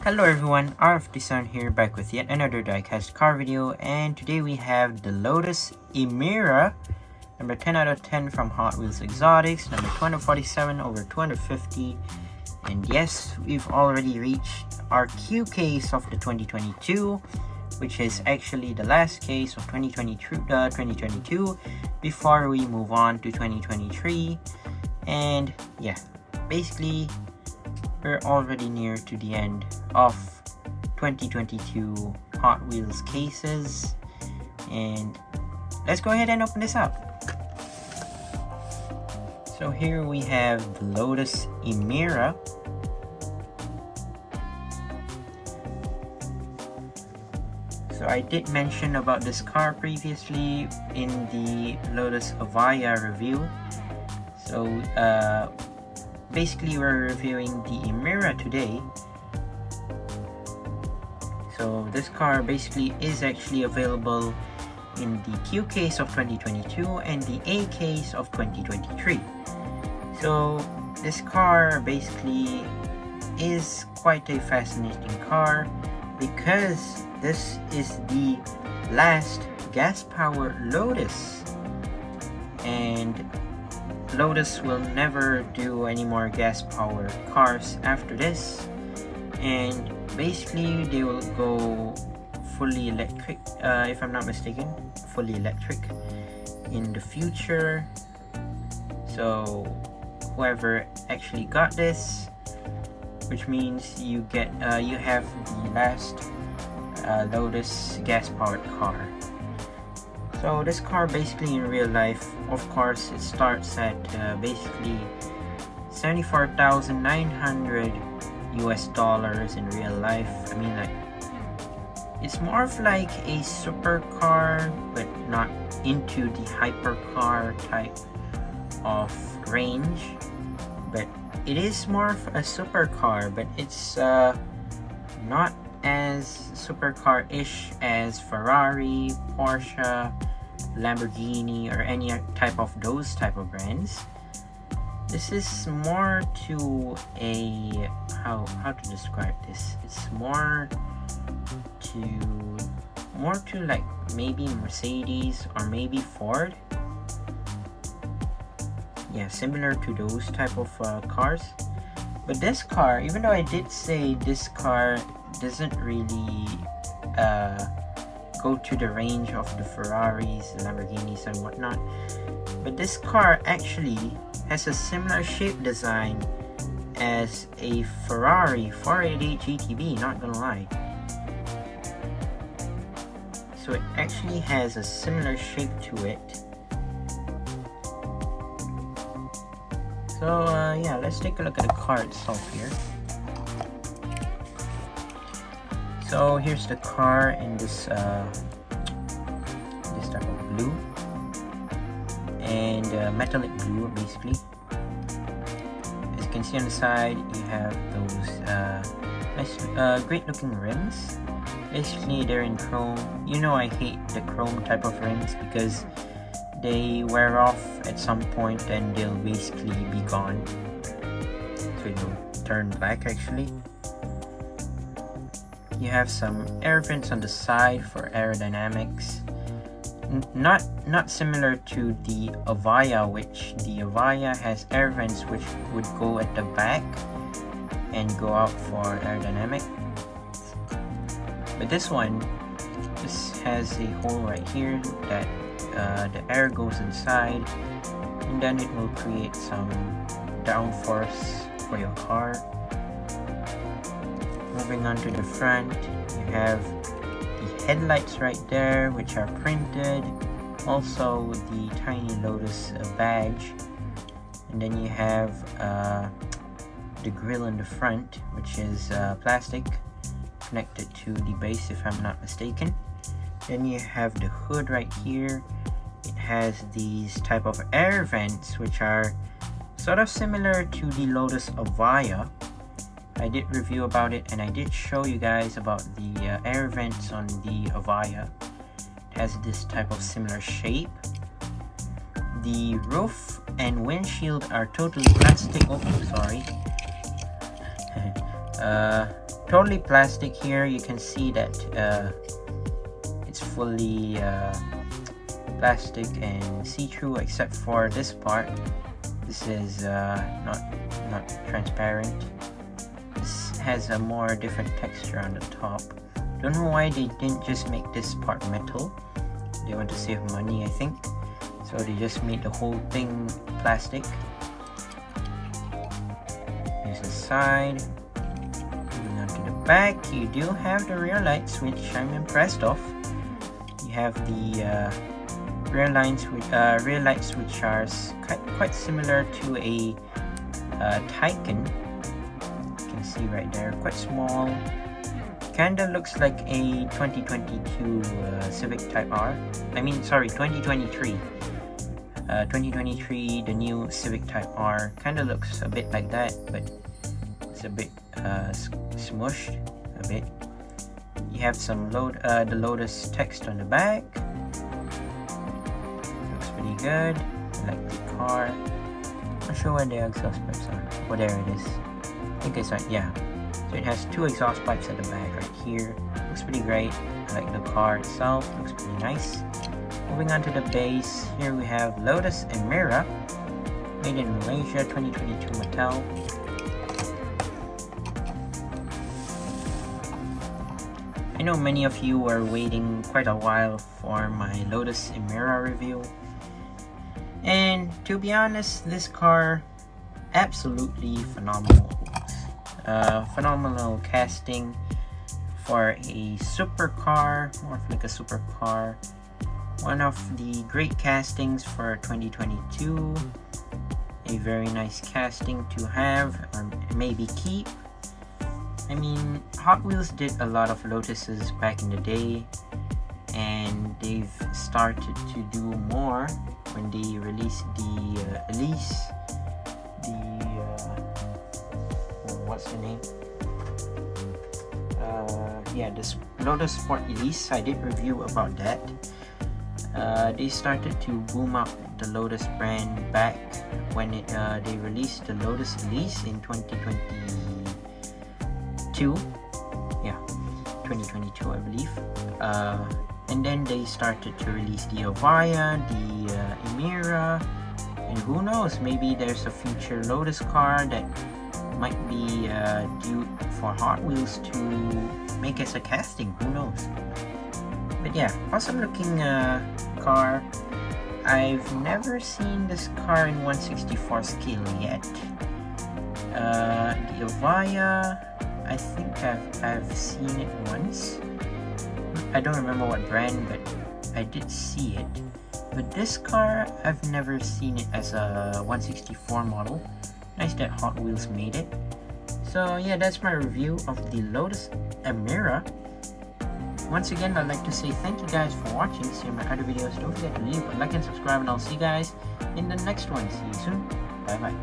Hello everyone, RF here back with yet another diecast car video, and today we have the Lotus Emira, number 10 out of 10 from Hot Wheels Exotics, number 247 over 250, and yes, we've already reached our Q case of the 2022, which is actually the last case of 2022 before we move on to 2023, and yeah, basically we're already near to the end of 2022 Hot Wheels cases, and let's go ahead and open this up. So here we have the Lotus Emira. So I did mention about this car previously in the Lotus Avaya review. So basically we're reviewing the Emira today. So this car basically is actually available in the Q case of 2022 and the A case of 2023. So this car basically is quite a fascinating car because this is the last gas-powered Lotus, and Lotus will never do any more gas-powered cars after this, and basically they will go fully electric, if I'm not mistaken, fully electric in the future. So whoever actually got this, which means you get you have the last Lotus gas-powered car. So this car basically in real life, of course, it starts at basically $74,900 US in real life. I mean, like, it's more of like a supercar, but not into the hypercar type of range. But it is more of a supercar, but it's not as supercar-ish as Ferrari, Porsche, Lamborghini, or any type of those type of brands. This is more to a how to describe this. It's more to like maybe Mercedes or maybe Ford. Yeah, similar to those type of cars. But this car, even though I did say this car doesn't really go to the range of the Ferraris, the Lamborghinis and whatnot, but this car actually has a similar shape design as a Ferrari 488 GTB, not gonna lie. So it actually has a similar shape to it. So yeah, let's take a look at the car itself here. So here's the car in this type of blue and metallic blue, basically. As you can see on the side, you have those nice, great looking rims. Basically, they're in chrome. You know, I hate the chrome type of rims because they wear off at some point and they'll basically be gone. So it'll turn black actually. You have some air vents on the side for aerodynamics. Not similar to the Avaya, which the Avaya has air vents which would go at the back and go out for aerodynamic. But this has a hole right here that the air goes inside, and then it will create some downforce for your car. Moving on to the front, you have the headlights right there, which are printed. Also the tiny Lotus badge, and then you have the grille in the front, which is plastic, connected to the base if I'm not mistaken. Then you have the hood right here. It has these type of air vents which are sort of similar to the Lotus Avaya. I did review about it and I did show you guys about the air vents on the Avaya. It has this type of similar shape. The roof and windshield are totally plastic. Oh, sorry. totally plastic here. You can see that it's fully plastic and see-through except for this part. This is not transparent. This has a more different texture on the top. Don't know why they didn't just make this part metal. They want to save money, I think. So they just made the whole thing plastic. Here's the side. Moving on to the back, you do have the rear lights, which I'm impressed of. You have the rear lights, which are quite similar to a Taycan. You can see right there, quite small. Kinda looks like a 2022 Civic Type R. 2023. 2023, the new Civic Type R. Kinda looks a bit like that, but it's a bit smushed a bit. You have some the Lotus text on the back. Looks pretty good. I like the car. Not sure where the exhaust pipes are. Oh, there it is. I think it's right. Yeah. So it has two exhaust pipes at the back right here. Looks pretty great. I like the car itself. Looks pretty nice. Moving on to the base, here we have Lotus Emira, made in Malaysia, 2022 Mattel. I know many of you were waiting quite a while for my Lotus Emira review. And to be honest, this car, absolutely phenomenal. Phenomenal casting for a supercar, more of like a supercar. One of the great castings for 2022. A very nice casting to have, or maybe keep. I mean, Hot Wheels did a lot of Lotuses back in the day, and they've started to do more when they released the Elise. What's the name? This Lotus Sport Elise. I did review about that. They started to boom up the Lotus brand back when they released the Lotus Elise in 2022. Yeah, 2022 I believe. And then they started to release the Avaya, the Emira, and who knows, maybe there's a future Lotus car that might be due for Hot Wheels to make as a casting, who knows. But yeah, awesome looking car. I've never seen this car in 1/64 scale yet. The Avaya, I think I've seen it once. I don't remember what brand, but I did see it. But this car, I've never seen it as a 1/64 model. Nice that Hot Wheels made it. So yeah, that's my review of the Lotus Emira. Once again, I'd like to say thank you guys for watching. See my other videos. Don't forget to leave a like and subscribe, and I'll see you guys in the next one. See you soon. Bye bye.